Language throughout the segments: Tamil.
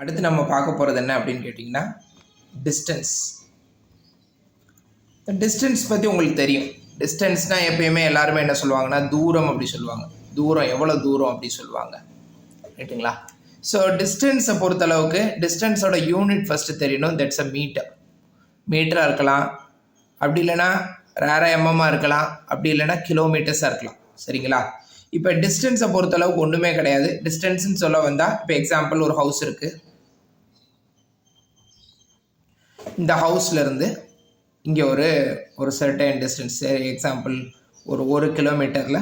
அடுத்து நம்ம பார்க்க போகிறது என்ன அப்படின்னு கேட்டிங்கன்னா டிஸ்டன்ஸ். டிஸ்டன்ஸ் பற்றி உங்களுக்கு தெரியும். டிஸ்டன்ஸ்னால் எப்பயுமே எல்லாருமே என்ன சொல்லுவாங்கன்னா தூரம் அப்படி சொல்லுவாங்க. தூரம் எவ்வளோ தூரம் அப்படி சொல்லுவாங்க, ரைட்டுங்களா? ஸோ டிஸ்டன்ஸை பொறுத்தளவுக்கு டிஸ்டன்ஸோட யூனிட் ஃபஸ்ட்டு தெரியணும். That's a metre. மீட்டராக இருக்கலாம், அப்படி இல்லைன்னா ரேராக எம்எம்மாக இருக்கலாம், அப்படி இல்லைன்னா கிலோமீட்டர்ஸாக இருக்கலாம், சரிங்களா? இப்போ டிஸ்டன்ஸை பொறுத்தளவுக்கு ஒன்றுமே கிடையாது. டிஸ்டன்ஸ்ன்னு சொல்ல வந்தால் இப்போ எக்ஸாம்பிள் ஒரு ஹவுஸ் இருக்குது. இந்த ஹவுஸ்லேருந்து இங்கே ஒரு சர்டன் டிஸ்டன்ஸ், எக்ஸாம்பிள் ஒரு கிலோமீட்டரில்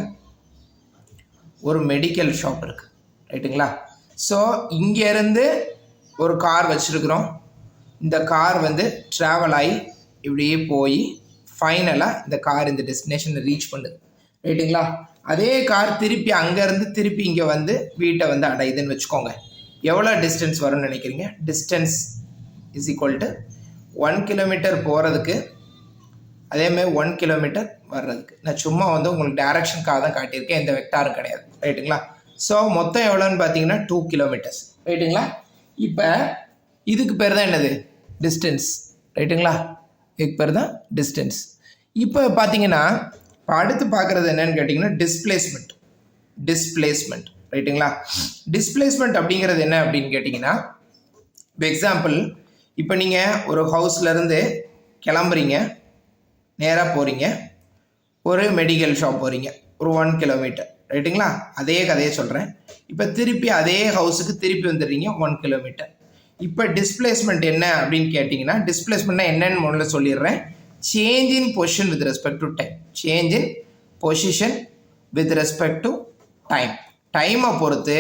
ஒரு மெடிக்கல் ஷாப் இருக்குது, ரைட்டுங்களா? ஸோ இங்கேருந்து ஒரு கார் வச்சுருக்குறோம். இந்த கார் ட்ராவல் ஆகி இப்படியே போய் ஃபைனலாக இந்த கார் இந்த டெஸ்டினேஷனை ரீச் பண்ணுது, ரைட்டுங்களா? அதே கார் திருப்பி அங்கேருந்து திருப்பி இங்கே வீட்டை அடையுதுன்னு வச்சுக்கோங்க. எவ்வளோ டிஸ்டன்ஸ் வரும்னு நினைக்கிறீங்க? Distance is equal to 1 kilometre போகிறதுக்கு அதேமாதிரி 1 கிலோமீட்டர் வர்றதுக்கு. நான் சும்மா உங்களுக்கு டைரக்ஷனுக்காக தான் காட்டியிருக்கேன், எந்த வெக்டாரும் கிடையாது, ரைட்டுங்களா? ஸோ மொத்தம் எவ்வளோன்னு பார்த்தீங்கன்னா 2 கிலோமீட்டர்ஸ், ரைட்டுங்களா? இப்போ இதுக்கு பேர் தான் என்னது? டிஸ்டன்ஸ், ரைட்டுங்களா? இதுக்கு பேர் தான் டிஸ்டன்ஸ். இப்போ பார்த்தீங்கன்னா இப்போ அடுத்து பார்க்குறது என்னன்னு கேட்டிங்கன்னா டிஸ்பிளேஸ்மெண்ட், ரைட்டுங்களா? டிஸ்பிளேஸ்மெண்ட் அப்படிங்கிறது என்ன அப்படின்னு கேட்டிங்கன்னா, இப்போ எக்ஸாம்பிள் இப்போ நீங்கள் ஒரு ஹவுஸ்லேருந்து கிளம்புறீங்க, நேராக போகிறீங்க, ஒரு மெடிக்கல் ஷாப் போகிறீங்க, ஒரு 1 கிலோமீட்டர், ரைட்டுங்களா? அதே கதையை சொல்கிறேன். இப்போ திருப்பி அதே ஹவுஸுக்கு திருப்பி வந்துடுறீங்க 1 கிலோமீட்டர். இப்போ டிஸ்பிளேஸ்மெண்ட் என்ன அப்படின்னு கேட்டிங்கன்னா, டிஸ்பிளேஸ்மெண்ட்னா என்னன்னு முதல்ல சொல்லிடுறேன். Change in position with respect to time. Change in position with respect to time. டைமை பொறுத்து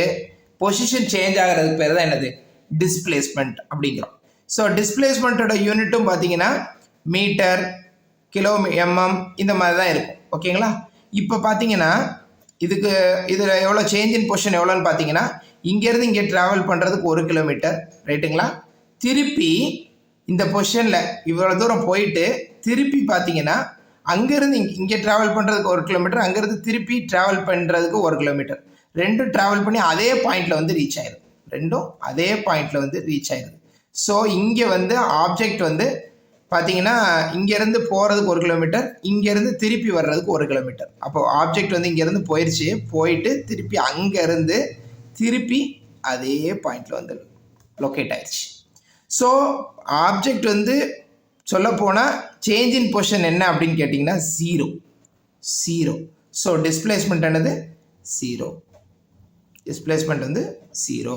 பொசிஷன் சேஞ்ச் ஆகிறதுக்கு பேர் தான் என்னது? டிஸ்பிளேஸ்மெண்ட் அப்படிங்கிறோம். ஸோ டிஸ்பிளேஸ்மெண்ட்டோட யூனிட்டும் பார்த்தீங்கன்னா மீட்டர், எம்எம் இந்த மாதிரி தான் இருக்கும், ஓகேங்களா? இப்போ பார்த்தீங்கன்னா இதில் எவ்வளோ சேஞ்ச் இன் பொசிஷன் எவ்வளோன்னு பார்த்தீங்கன்னா, இங்கேருந்து இங்கே ட்ராவல் பண்ணுறதுக்கு 1 கிலோமீட்டர், ரைட்டுங்களா? திருப்பி இந்த பொசிஷனில் இவ்வளோ தூரம் போயிட்டு திருப்பி பார்த்தீங்கன்னா அங்கேருந்து இங்கே ட்ராவல் பண்ணுறதுக்கு 1 கிலோமீட்டர், அங்கேருந்து திருப்பி ட்ராவல் பண்ணுறதுக்கு 1 கிலோமீட்டர். ரெண்டும் ட்ராவல் பண்ணி அதே பாயிண்டில் ரீச் ஆயிடுது. ரெண்டும் அதே பாயிண்டில் ரீச் ஆயிடுது. ஸோ இங்கே ஆப்ஜெக்ட் பார்த்தீங்கன்னா இங்கேருந்து போகிறதுக்கு 1 கிலோமீட்டர், இங்கேருந்து திருப்பி வர்றதுக்கு 1 கிலோமீட்டர். அப்போது ஆப்ஜெக்ட் இங்கேருந்து போயிடுச்சு, போயிட்டு திருப்பி அங்கேருந்து திருப்பி அதே பாயிண்டில் லொக்கேட் ஆயிடுச்சு. ஸோ ஆப்ஜெக்ட் சொல்லப்போனால் சேஞ்ச் இன் பொசிஷன் என்ன அப்படின்னு கேட்டிங்கன்னா ஜீரோ. ஸோ டிஸ்பிளேஸ்மெண்ட் என்னது? ஜீரோ. Displacement zero.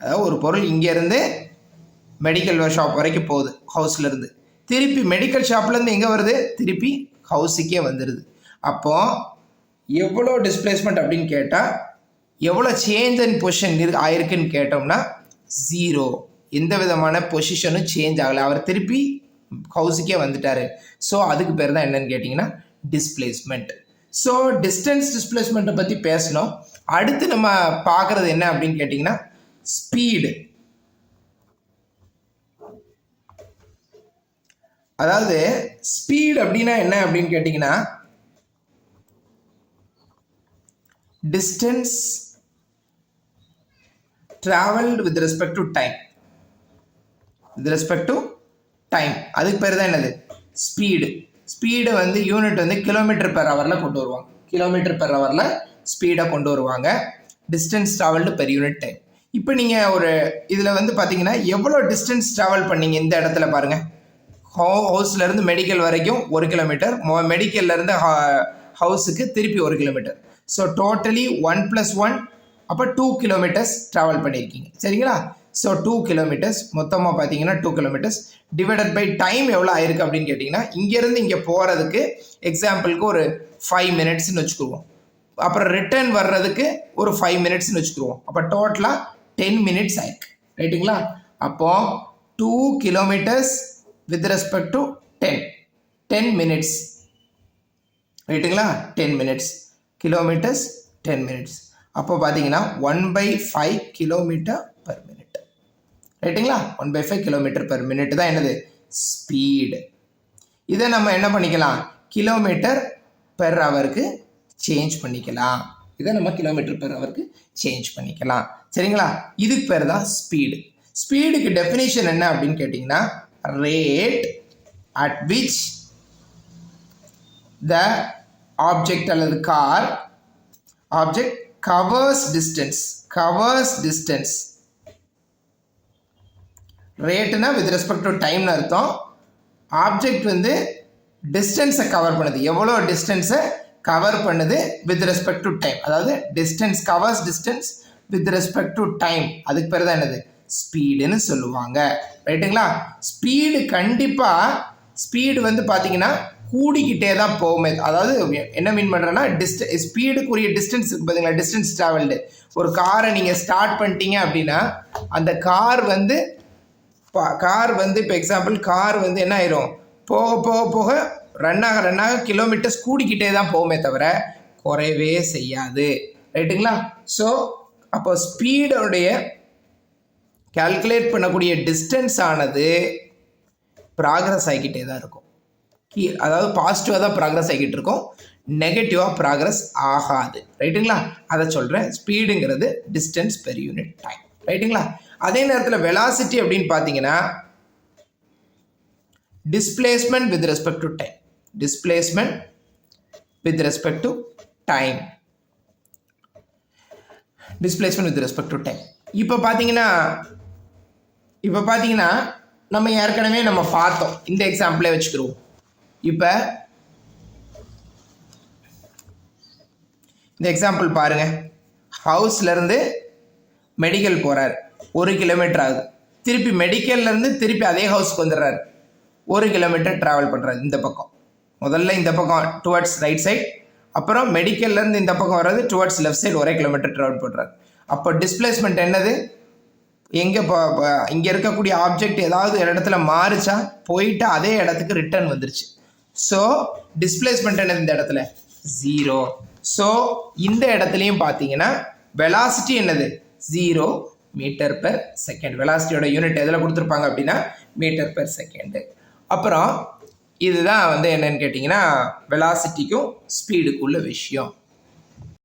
அதாவது ஒரு பொருள் இங்கேருந்து மெடிக்கல் ஷாப் வரைக்கும் போகுது ஹவுஸ்லேருந்து, திருப்பி மெடிக்கல் ஷாப்லேருந்து எங்கே வருது? திருப்பி ஹவுஸுக்கே வந்துடுது. அப்போது எவ்வளோ டிஸ்பிளேஸ்மெண்ட் அப்படின்னு கேட்டால், எவ்வளோ சேஞ்ச் இன் பொசிஷன் ஆயிருக்குன்னு கேட்டோம்னா ஜீரோ. எந்த விதமான பொசிஷனும் சேஞ்ச் ஆகலை, அவர் திருப்பி ஹவுஸுக்கே வந்துட்டார். ஸோ அதுக்கு பேர் தான் என்னன்னு கேட்டிங்கன்னா டிஸ்பிளேஸ்மெண்ட். ஸோ டிஸ்பிளேஸ்மெண்ட்டை பற்றி பேசணும். அடுத்து நம்ம பார்க்குறது என்ன அப்படின்னு கேட்டிங்கன்னா ஸ்பீடு. அதாவது ஸ்பீட் அப்படின்னா என்ன அப்படின்னு கேட்டிங்கன்னா, distance travelled with respect to time. அதுக்கு பேர் தான் என்னது? ஸ்பீடு. யூனிட் கிலோமீட்டர் பெர் ஹவரில் கொண்டு வருவாங்க. கிலோமீட்டர் பெர் ஹவரில் ஸ்பீடை கொண்டு வருவாங்க. Distance travelled per unit time. இப்போ நீங்கள் ஒரு இதில் பார்த்தீங்கன்னா எவ்வளோ டிஸ்டன்ஸ் ட்ராவல் பண்ணீங்க இந்த இடத்துல பாருங்கள். ஹவுஸ்லேருந்து மெடிக்கல் வரைக்கும் 1 கிலோமீட்டர், மெடிக்கல்லேருந்து ஹவுஸுக்கு திருப்பி 1 கிலோமீட்டர். ஸோ டோட்டலி 1 + 1 அப்போ 2 கிலோமீட்டர்ஸ் ட்ராவல் பண்ணியிருக்கீங்க, சரிங்களா? ஸோ 2 கிலோமீட்டர்ஸ் மொத்தமாக பார்த்தீங்கன்னா 2 கிலோமீட்டர்ஸ் டிவைடட் பை டைம் எவ்வளோ ஆயிருக்கு அப்படின்னு கேட்டிங்கன்னா, இங்கேருந்து இங்கே போகிறதுக்கு எக்ஸாம்பிளுக்கு ஒரு 5 மினிட்ஸ்ன்னு வச்சுக்குவோம். அப்புறம் ரிட்டர்ன் வர்றதுக்கு ஒரு 5 மினிட்ஸ்ன்னு வச்சுக்குவோம். அப்போ டோட்டலாக 10 மினிட்ஸ் ஆயிருக்கு, ரைட்டுங்களா? அப்போது 2 kilometres with respect to 10 minutes, ரைட்டுங்களா? 10 minutes, kilometers 10 minutes. அப்போ பார்த்தீங்கன்னா 1/5 கிலோமீட்டர் பெர் மினிட், ரைட்டுங்களா? 1/5 கிலோமீட்டர் பெர் மினிட் தான் என்னது? ஸ்பீடு. இதை நம்ம என்ன பண்ணிக்கலாம்? கிலோமீட்டர் பெர் ஹவருக்கு சேஞ்ச் பண்ணிக்கலாம். இதை நம்ம கிலோமீட்டர் பெர் ஹவருக்கு சேஞ்ச் பண்ணிக்கலாம், சரிங்களா? இதுக்கு பேர் தான் ஸ்பீடு. ஸ்பீடுக்கு டெஃபினிஷன் என்ன அப்படின்னு கேட்டிங்கன்னா rate at which the object அல்லது கார் ஆப்ஜெக்ட் கவர்ஸ் டிஸ்டன்ஸ் ரேட்னா வித் ரெஸ்பெக்ட் டு டைம்னு அர்த்தம். ஆப்ஜெக்ட் வந்து டிஸ்டன்ஸை கவர் பண்ணுது, எவ்வளோ டிஸ்டன்ஸை கவர் பண்ணுது வித் ரெஸ்பெக்ட் டு டைம். அதாவது distance covers distance with respect to time, அதுக்கு பேர் தான் என்னது ஸ்பீடுன்னு சொல்லுவாங்க. ரைட்டுங்களா? ஸ்பீடு கண்டிப்பாக ஸ்பீடு வந்து பார்த்தீங்கன்னா கூடிக்கிட்டே தான் போகுமே. அதாவது என்ன மீன் பண்ணுறேன்னா ஸ்பீடுக்குரிய டிஸ்டன்ஸ் இருக்குது பார்த்தீங்களா, டிஸ்டன்ஸ் ட்ராவல்டு. ஒரு காரை நீங்கள் ஸ்டார்ட் பண்ணிட்டீங்க அப்படின்னா அந்த கார் வந்து இப்போ எக்ஸாம்பிள் கார் வந்து என்ன ஆயிரும், போக போக போக ரன் ஆக கிலோமீட்டர்ஸ் கூடிக்கிட்டே தான் போகுமே தவிர குறையவே செய்யாது. ரைட்டுங்களா? ஸோ அப்போ ஸ்பீடோடைய கால்குலேட் பண்ணக்கூடிய டிஸ்டன்ஸ் ஆனது ப்ராக்ரஸ் ஆகிக்கிட்டே தான் இருக்கும். அதாவது பாசிட்டிவாக தான் ப்ராக்ரஸ் ஆகிக்கிட்டு இருக்கும், நெகட்டிவாக ப்ராக்ரஸ் ஆகாது. ரைட்டுங்களா? அதை சொல்கிறேன். ஸ்பீடுங்கிறது டிஸ்டன்ஸ் பெர் யூனிட் டைம். ரைட்டுங்களா? அதே நேரத்தில் வெலாசிட்டி அப்படின்னு பார்த்தீங்கன்னா displacement with respect to time. Displacement with respect to time. Displacement with respect to time. இப்போ பார்த்தீங்கன்னா நம்ம ஏற்கனவே பார்த்தோம். இந்த எக்ஸாம்பிளே வச்சுக்கிறோம். இப்போ இந்த எக்ஸாம்பிள் பாருங்க. ஹவுஸ்லேருந்து மெடிக்கல் போகிறார், 1 கிலோமீட்டர் ஆகுது. திருப்பி மெடிக்கல்லேருந்து திருப்பி அதே ஹவுஸ்க்கு வந்துடுறாரு, 1 கிலோமீட்டர் ட்ராவல் பண்ணுறாரு. இந்த பக்கம் முதல்ல இந்த பக்கம் டுவர்ட்ஸ் ரைட் சைட், அப்புறம் மெடிக்கல்லேருந்து இந்த பக்கம் வர்றது towards left side 1 kilometre travel பண்ணுறாரு. அப்போ டிஸ்பிளேஸ்மெண்ட் என்னது, இங்கே இருக்கக்கூடிய ஆப்ஜெக்ட் ஏதாவது இடத்துல மாறிச்சா போயிட்டு அதே இடத்துக்கு ரிட்டர்ன் வந்துருச்சு. ஸோ டிஸ்பிளேஸ்மெண்ட் என்னது இந்த இடத்துல 0. ஸோ இந்த இடத்துலையும் பார்த்தீங்கன்னா வெலாசிட்டி என்னது 0 மீட்டர் பெர் செகண்ட். வெலாசிட்டியோட யூனிட் எதில் கொடுத்துருப்பாங்க அப்படின்னா மீட்டர் பெர் செகண்டு. அப்புறம் இதுதான் வந்து என்னன்னு கேட்டிங்கன்னா வெலாசிட்டிக்கும் ஸ்பீடுக்குள்ள விஷயம்.